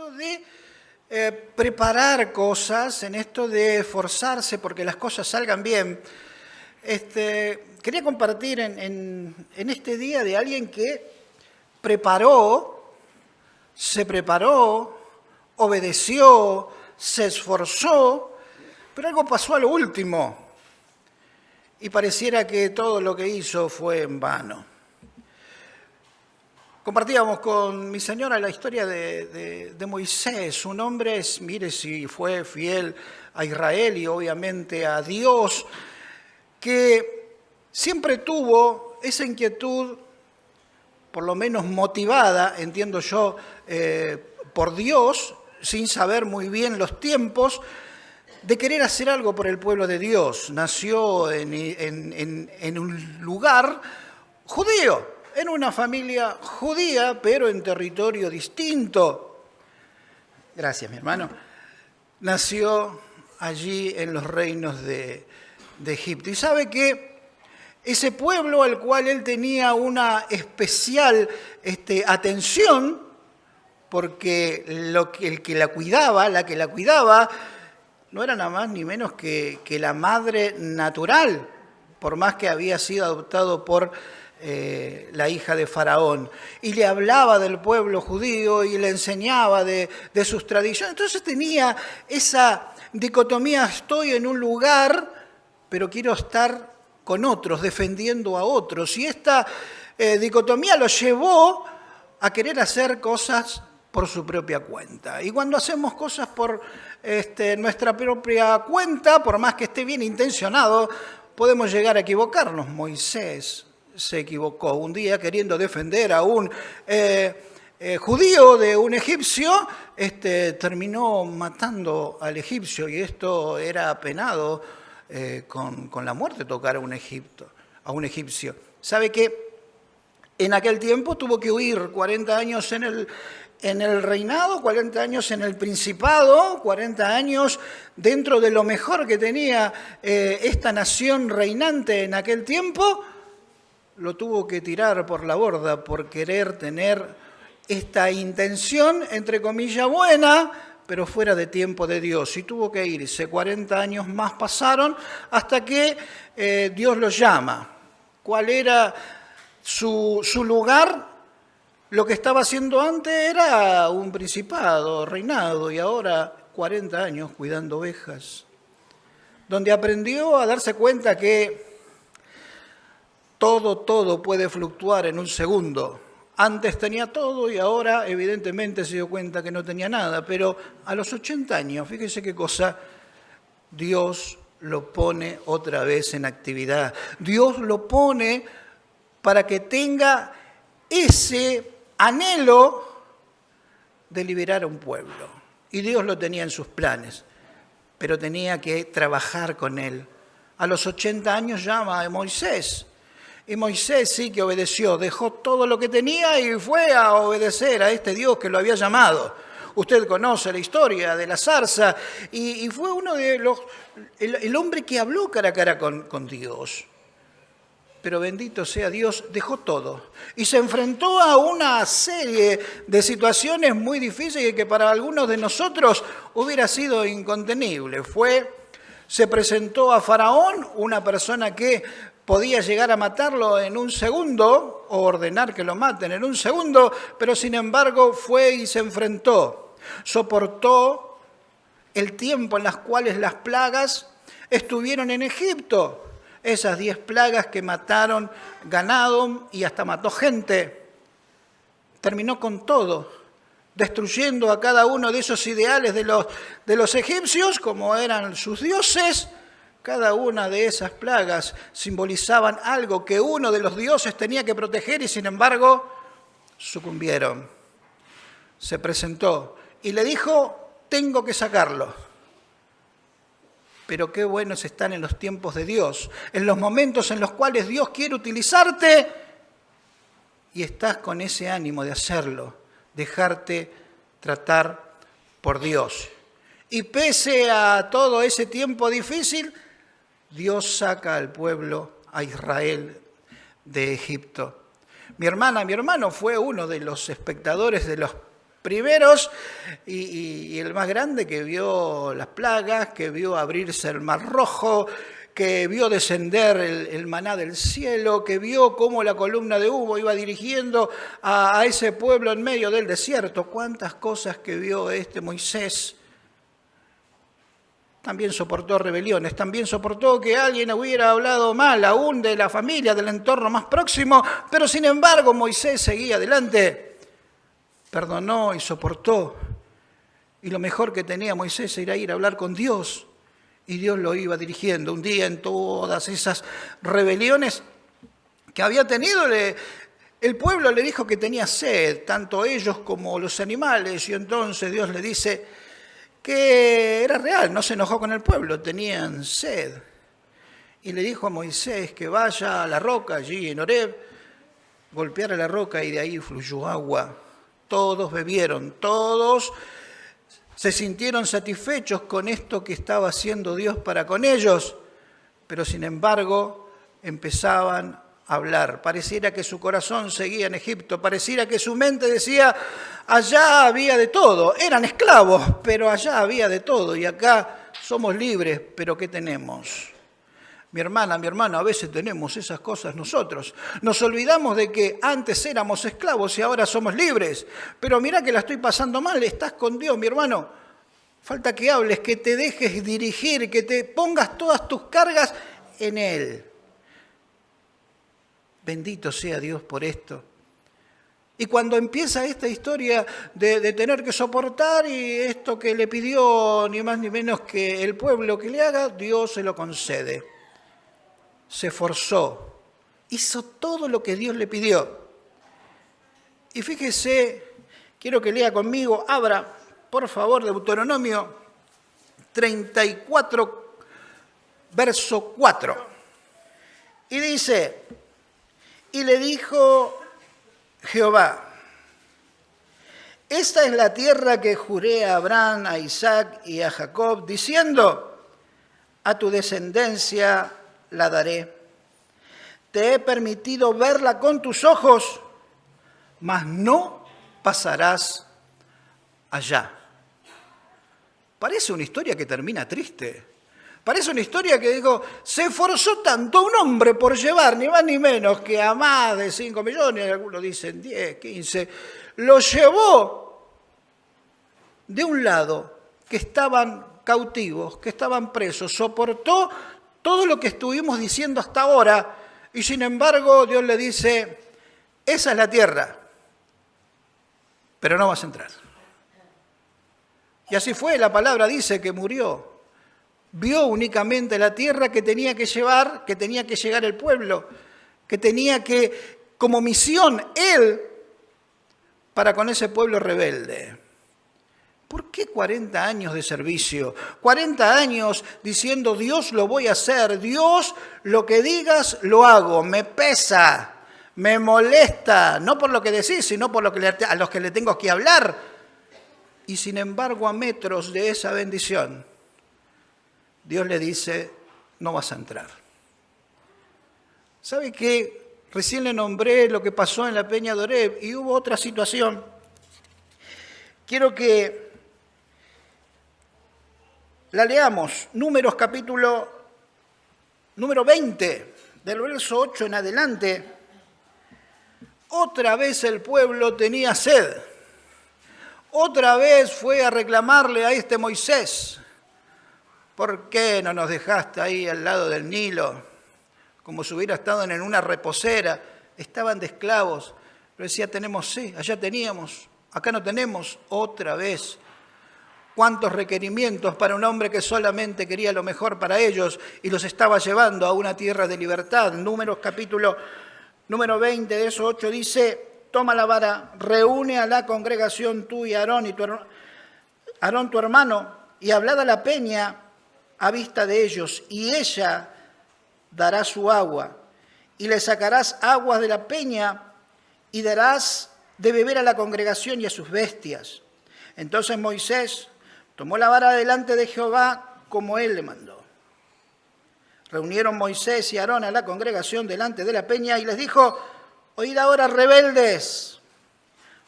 esto de preparar cosas, en esto de esforzarse porque las cosas salgan bien. Quería compartir en este día de alguien que se preparó, obedeció, se esforzó, pero algo pasó a lo último y pareciera que todo lo que hizo fue en vano. Compartíamos con mi señora la historia de Moisés, un hombre, mire si fue fiel a Israel y obviamente a Dios, que siempre tuvo esa inquietud, por lo menos motivada, entiendo yo, por Dios, sin saber muy bien los tiempos, de querer hacer algo por el pueblo de Dios. Nació en un lugar judío, en una familia judía, pero en territorio distinto. Gracias, mi hermano. Nació allí en los reinos de Egipto. Y sabe que ese pueblo al cual él tenía una especial atención, porque el que la cuidaba, la que la cuidaba, no era nada más ni menos que la madre natural, por más que había sido adoptado por la hija de Faraón, y le hablaba del pueblo judío y le enseñaba de sus tradiciones. Entonces tenía esa dicotomía: estoy en un lugar, pero quiero estar con otros, defendiendo a otros. Y esta dicotomía lo llevó a querer hacer cosas por su propia cuenta. Y cuando hacemos cosas por nuestra propia cuenta, por más que esté bien intencionado, podemos llegar a equivocarnos. Moisés se equivocó un día queriendo defender a un judío de un egipcio, terminó matando al egipcio, y esto era penado con la muerte, tocar a un egipcio. ¿Sabe que en aquel tiempo tuvo que huir 40 años en el reinado, 40 años en el principado, 40 años dentro de lo mejor que tenía esta nación reinante en aquel tiempo? Lo tuvo que tirar por la borda por querer tener esta intención, entre comillas, buena, pero fuera de tiempo de Dios. Y tuvo que irse. 40 años más pasaron hasta que Dios lo llama. ¿Cuál era su lugar? Lo que estaba haciendo antes era un principado, reinado, y ahora 40 años cuidando ovejas, donde aprendió a darse cuenta que todo puede fluctuar en un segundo. Antes tenía todo y ahora evidentemente se dio cuenta que no tenía nada, pero a los 80 años, fíjese qué cosa, Dios lo pone otra vez en actividad. Dios lo pone para que tenga ese anhelo de liberar a un pueblo. Y Dios lo tenía en sus planes, pero tenía que trabajar con él. A los 80 años llama a Moisés. Y Moisés sí que obedeció, dejó todo lo que tenía y fue a obedecer a este Dios que lo había llamado. Usted conoce la historia de la zarza, y fue uno de el hombre que habló cara a cara con Dios. Pero bendito sea Dios, dejó todo y se enfrentó a una serie de situaciones muy difíciles que para algunos de nosotros hubiera sido incontenible. Se presentó a Faraón, una persona que podía llegar a matarlo en un segundo o ordenar que lo maten en un segundo, pero sin embargo fue y se enfrentó. Soportó el tiempo en las cuales las plagas estuvieron en Egipto. Esas 10 plagas que mataron ganado y hasta mató gente. Terminó con todo, destruyendo a cada uno de esos ideales de los egipcios, como eran sus dioses. Cada una de esas plagas simbolizaban algo que uno de los dioses tenía que proteger y sin embargo sucumbieron. Se presentó y le dijo: tengo que sacarlo. Pero qué buenos están en los tiempos de Dios, en los momentos en los cuales Dios quiere utilizarte y estás con ese ánimo de hacerlo, dejarte tratar por Dios. Y pese a todo ese tiempo difícil, Dios saca al pueblo, a Israel, de Egipto. Mi hermana, mi hermano fue uno de los espectadores de los primeros y el más grande que vio las plagas, que vio abrirse el Mar Rojo, que vio descender el maná del cielo, que vio cómo la columna de humo iba dirigiendo a ese pueblo en medio del desierto. Cuántas cosas que vio este Moisés. También soportó rebeliones, también soportó que alguien hubiera hablado mal aún de la familia, del entorno más próximo, pero sin embargo Moisés seguía adelante, perdonó y soportó. Y lo mejor que tenía Moisés era ir a hablar con Dios, y Dios lo iba dirigiendo. Un día en todas esas rebeliones que había tenido, el pueblo le dijo que tenía sed, tanto ellos como los animales, y entonces Dios le dice que era real, no se enojó con el pueblo, tenían sed. Y le dijo a Moisés que vaya a la roca allí en Horeb, golpeara la roca y de ahí fluyó agua. Todos bebieron, todos se sintieron satisfechos con esto que estaba haciendo Dios para con ellos, pero sin embargo empezaban a hablar. Pareciera que su corazón seguía en Egipto, pareciera que su mente decía, allá había de todo, eran esclavos, pero allá había de todo y acá somos libres, pero ¿qué tenemos? Mi hermana, mi hermano, a veces tenemos esas cosas nosotros. Nos olvidamos de que antes éramos esclavos y ahora somos libres. Pero mira que la estoy pasando mal, estás con Dios, mi hermano. Falta que hables, que te dejes dirigir, que te pongas todas tus cargas en Él. Bendito sea Dios por esto. Y cuando empieza esta historia de tener que soportar y esto que le pidió ni más ni menos que el pueblo que le haga, Dios se lo concede. Se esforzó, hizo todo lo que Dios le pidió. Y fíjese, quiero que lea conmigo, abra, por favor, Deuteronomio 34, verso 4. Y dice, y le dijo Jehová, esta es la tierra que juré a Abraham, a Isaac y a Jacob, diciendo, a tu descendencia la daré. Te he permitido verla con tus ojos, mas no pasarás allá. Parece una historia que termina triste. Parece una historia que digo, se esforzó tanto un hombre por llevar, ni más ni menos que a más de 5 millones, algunos dicen 10, 15, lo llevó de un lado, que estaban cautivos, que estaban presos, soportó todo lo que estuvimos diciendo hasta ahora, y sin embargo Dios le dice, esa es la tierra, pero no vas a entrar. Y así fue, la palabra dice que murió. Vio únicamente la tierra que tenía que llevar, que tenía que llegar el pueblo, que tenía que, como misión, él, para con ese pueblo rebelde. ¿Por qué 40 años de servicio? 40 años diciendo, Dios lo voy a hacer, Dios lo que digas lo hago, me pesa, me molesta, no por lo que decís, sino por lo que a los que le tengo que hablar. Y sin embargo, a metros de esa bendición, Dios le dice, no vas a entrar. ¿Sabe qué? Recién le nombré lo que pasó en la Peña de Horeb y hubo otra situación. Quiero que la leamos, Números capítulo número 20, del verso 8 en adelante. Otra vez el pueblo tenía sed. Otra vez fue a reclamarle a este Moisés, ¿por qué no nos dejaste ahí al lado del Nilo? Como si hubiera estado en una reposera. Estaban de esclavos. Pero decía, tenemos sed, allá teníamos, acá no tenemos. Otra vez. Cuántos requerimientos para un hombre que solamente quería lo mejor para ellos y los estaba llevando a una tierra de libertad. Números capítulo número 20, de esos 8 dice, toma la vara, reúne a la congregación tú y Aarón tu hermano, y hablad a la peña a vista de ellos, y ella dará su agua, y le sacarás aguas de la peña, y darás de beber a la congregación y a sus bestias. Entonces Moisés tomó la vara delante de Jehová como él le mandó. Reunieron Moisés y Aarón a la congregación delante de la peña y les dijo, oíd ahora, rebeldes,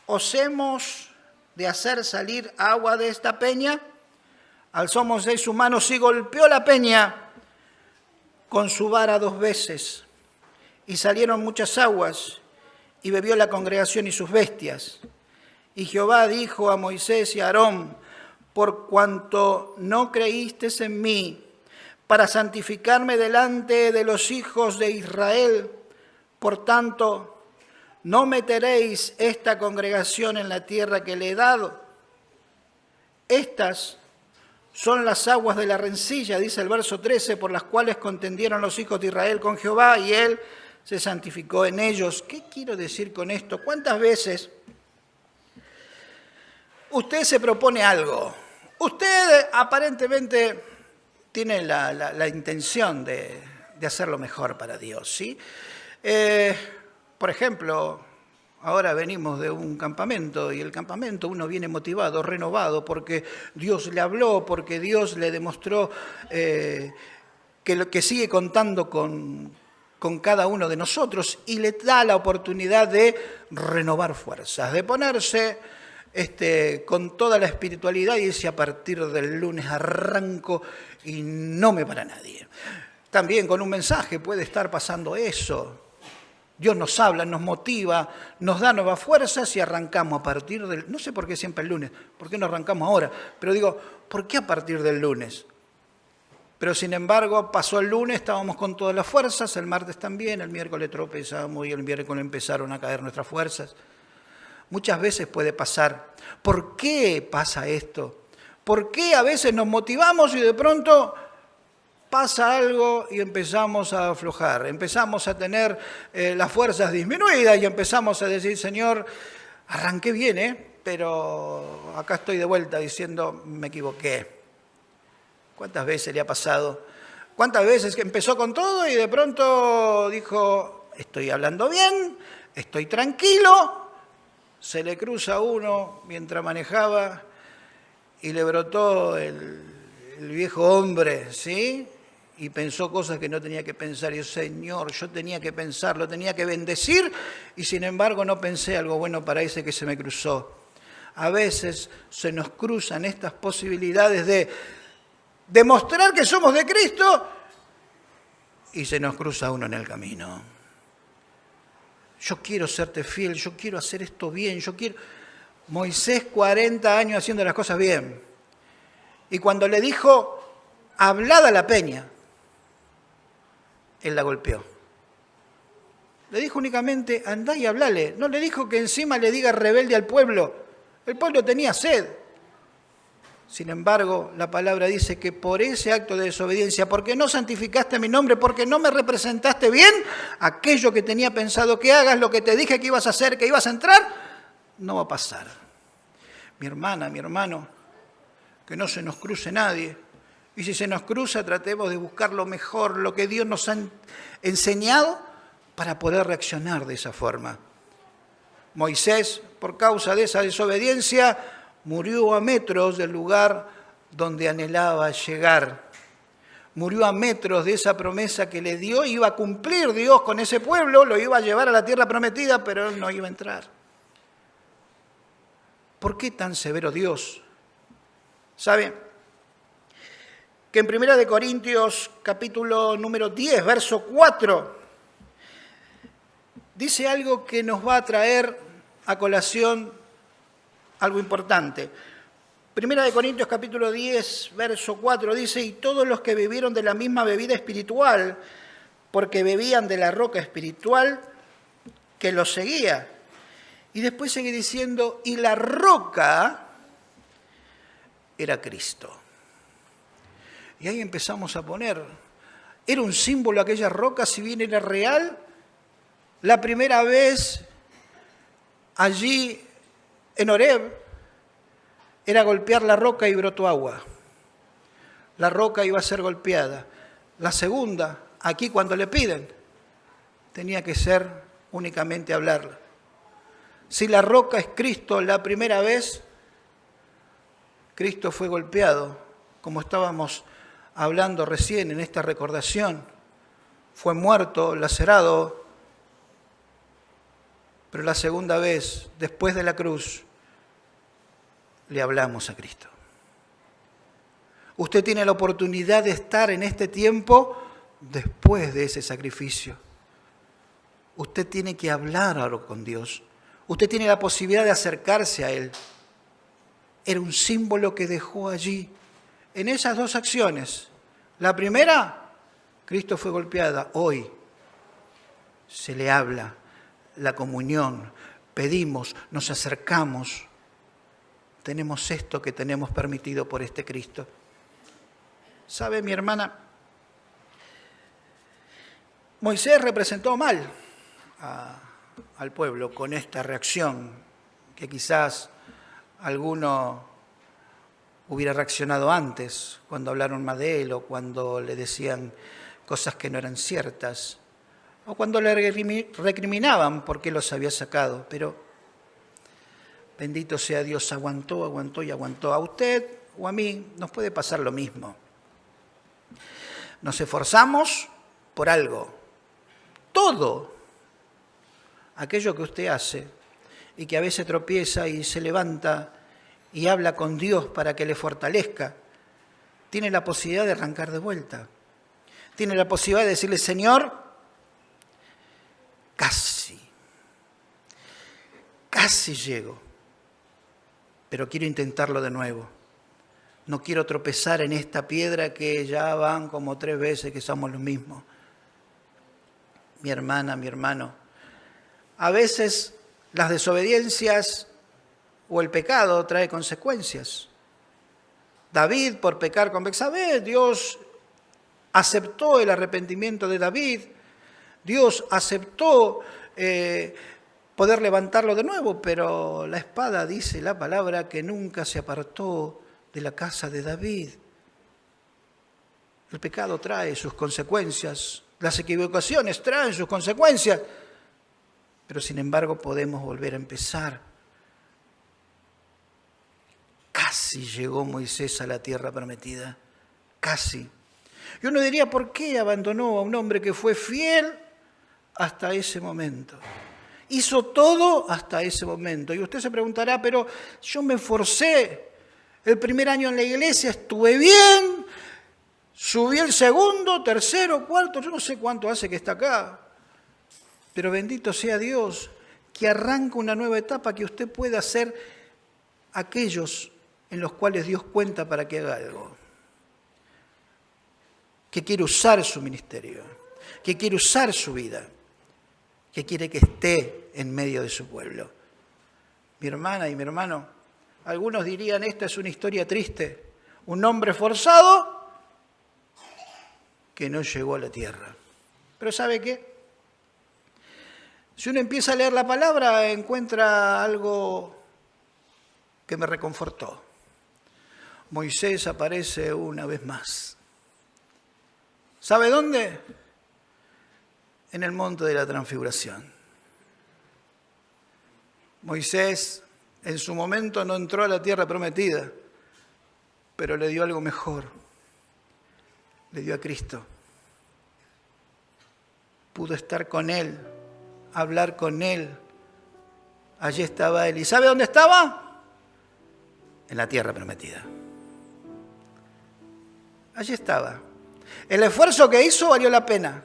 os hemos de hacer salir agua de esta peña? Alzó Moisés su mano y golpeó la peña con su vara 2 veces, y salieron muchas aguas, y bebió la congregación y sus bestias. Y Jehová dijo a Moisés y a Aarón: por cuanto no creísteis en mí, para santificarme delante de los hijos de Israel, por tanto, no meteréis esta congregación en la tierra que le he dado. Estas son las aguas de la rencilla, dice el verso 13, por las cuales contendieron los hijos de Israel con Jehová, y él se santificó en ellos. ¿Qué quiero decir con esto? ¿Cuántas veces usted se propone algo? Usted aparentemente tiene la intención de hacerlo mejor para Dios, ¿sí? Por ejemplo, ahora venimos de un campamento, y el campamento uno viene motivado, renovado, porque Dios le habló, porque Dios le demostró que sigue contando con cada uno de nosotros, y le da la oportunidad de renovar fuerzas, de ponerse con toda la espiritualidad y dice: a partir del lunes arranco y no me para nadie. También con un mensaje puede estar pasando eso. Dios nos habla, nos motiva, nos da nuevas fuerzas y arrancamos a partir del... No sé por qué siempre el lunes, ¿por qué no arrancamos ahora? Pero digo, ¿por qué a partir del lunes? Pero sin embargo, pasó el lunes, estábamos con todas las fuerzas, el martes también, el miércoles tropezamos y el miércoles empezaron a caer nuestras fuerzas. Muchas veces puede pasar. ¿Por qué pasa esto? ¿Por qué a veces nos motivamos y de pronto pasa algo y empezamos a aflojar? Empezamos a tener las fuerzas disminuidas y empezamos a decir: Señor, arranqué bien, pero acá estoy de vuelta diciendo: me equivoqué. ¿Cuántas veces le ha pasado? ¿Cuántas veces que empezó con todo y de pronto dijo: estoy hablando bien, estoy tranquilo? Se le cruza a uno mientras manejaba y le brotó el viejo hombre, ¿sí? Y pensó cosas que no tenía que pensar. Y yo: Señor, yo tenía que pensar, lo tenía que bendecir, y sin embargo no pensé algo bueno para ese que se me cruzó. A veces se nos cruzan estas posibilidades de demostrar que somos de Cristo y se nos cruza uno en el camino. Yo quiero serte fiel, yo quiero hacer esto bien, yo quiero... Moisés 40 años haciendo las cosas bien. Y cuando le dijo: hablad a la peña, él la golpeó. Le dijo únicamente: andá y hablale. No le dijo que encima le diga rebelde al pueblo. El pueblo tenía sed. Sin embargo, la palabra dice que por ese acto de desobediencia, porque no santificaste mi nombre, porque no me representaste bien, aquello que tenía pensado que hagas, lo que te dije que ibas a hacer, que ibas a entrar, no va a pasar. Mi hermana, mi hermano, que no se nos cruce nadie. Y si se nos cruza, tratemos de buscar lo mejor, lo que Dios nos ha enseñado para poder reaccionar de esa forma. Moisés, por causa de esa desobediencia, murió a metros del lugar donde anhelaba llegar. Murió a metros de esa promesa que le dio. Iba a cumplir Dios con ese pueblo, lo iba a llevar a la tierra prometida, pero él no iba a entrar. ¿Por qué tan severo Dios? ¿Sabe? Que en 1 Corintios capítulo número 10, verso 4, dice algo que nos va a traer a colación algo importante. 1 Corintios capítulo 10, verso 4 dice: y todos los que bebieron de la misma bebida espiritual, porque bebían de la roca espiritual que los seguía. Y después sigue diciendo: y la roca era Cristo. Y ahí empezamos a poner, era un símbolo aquella roca, si bien era real. La primera vez allí en Horeb era golpear la roca y brotó agua. La roca iba a ser golpeada. La segunda, aquí cuando le piden, tenía que ser únicamente hablarla. Si la roca es Cristo la primera vez, Cristo fue golpeado, como estábamos hablando recién en esta recordación. Fue muerto, lacerado, pero la segunda vez, después de la cruz, le hablamos a Cristo. Usted tiene la oportunidad de estar en este tiempo después de ese sacrificio. Usted tiene que hablar ahora con Dios. Usted tiene la posibilidad de acercarse a Él. Era un símbolo que dejó allí, en esas dos acciones. La primera, Cristo fue golpeada. Hoy se le habla, la comunión, pedimos, nos acercamos. Tenemos esto que tenemos permitido por este Cristo. ¿Sabe, mi hermana? Moisés representó mal al pueblo con esta reacción, que quizás alguno hubiera reaccionado antes, cuando hablaron más de él o cuando le decían cosas que no eran ciertas, o cuando le recriminaban por qué los había sacado. Pero bendito sea Dios, aguantó, aguantó y aguantó. A usted o a mí nos puede pasar lo mismo. Nos esforzamos por algo. Todo aquello que usted hace y que a veces tropieza y se levanta y habla con Dios para que le fortalezca, tiene la posibilidad de arrancar de vuelta. Tiene la posibilidad de decirle, Señor, casi llego, pero quiero intentarlo de nuevo. No quiero tropezar en esta piedra que ya van como 3 veces que somos los mismos. Mi hermana, mi hermano, a veces las desobediencias o el pecado trae consecuencias. David, por pecar con Betsabé, Dios aceptó el arrepentimiento de David. Dios aceptó poder levantarlo de nuevo, pero la espada, dice la palabra, que nunca se apartó de la casa de David. El pecado trae sus consecuencias, las equivocaciones traen sus consecuencias, pero sin embargo podemos volver a empezar. Casi llegó Moisés a la tierra prometida, casi. Y uno diría, ¿por qué abandonó a un hombre que fue fiel hasta ese momento? Hizo todo hasta ese momento. Y usted se preguntará, pero yo me esforcé. El primer año en la iglesia estuve bien, subí el segundo, tercero, cuarto, yo no sé cuánto hace que está acá. Pero bendito sea Dios, que arranca una nueva etapa, que usted pueda ser aquellos en los cuales Dios cuenta para que haga algo. Que quiere usar su ministerio, que quiere usar su vida, que quiere que esté en medio de su pueblo. Mi hermana y mi hermano, algunos dirían, esta es una historia triste. Un hombre forzado que no llegó a la tierra. Pero ¿sabe qué? Si uno empieza a leer la palabra, encuentra algo que me reconfortó. Moisés aparece una vez más. ¿Sabe dónde? En el monte de la transfiguración. Moisés en su momento no entró a la tierra prometida, pero le dio algo mejor. Le dio a Cristo. Pudo estar con Él, hablar con Él. Allí estaba Él. ¿Y sabe dónde estaba? En la tierra prometida. Allí estaba. El esfuerzo que hizo valió la pena.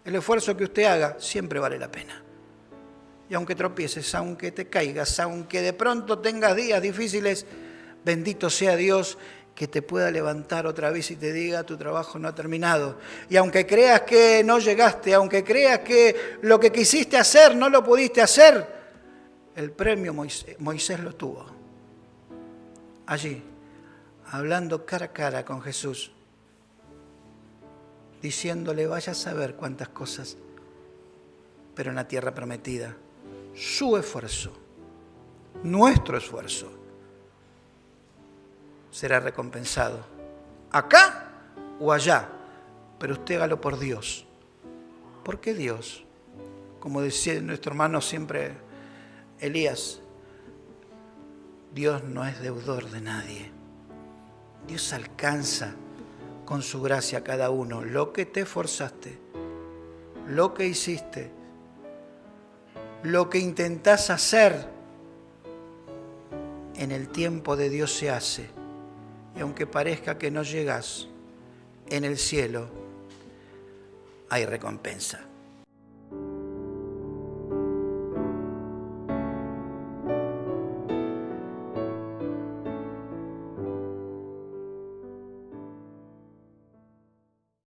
El esfuerzo que usted haga siempre vale la pena. Y aunque tropieces, aunque te caigas, aunque de pronto tengas días difíciles, bendito sea Dios que te pueda levantar otra vez y te diga, tu trabajo no ha terminado. Y aunque creas que no llegaste, aunque creas que lo que quisiste hacer no lo pudiste hacer, el premio Moisés lo tuvo. Allí, hablando cara a cara con Jesús, diciéndole, vaya a saber cuántas cosas, pero en la tierra prometida, su esfuerzo, nuestro esfuerzo, será recompensado, acá o allá, pero usted hágalo por Dios. ¿Por qué Dios? Como decía nuestro hermano siempre, Elías, Dios no es deudor de nadie. Dios alcanza con su gracia a cada uno lo que te esforzaste, lo que hiciste, lo que intentás hacer en el tiempo de Dios se hace. Y aunque parezca que no llegas, en el cielo hay recompensa.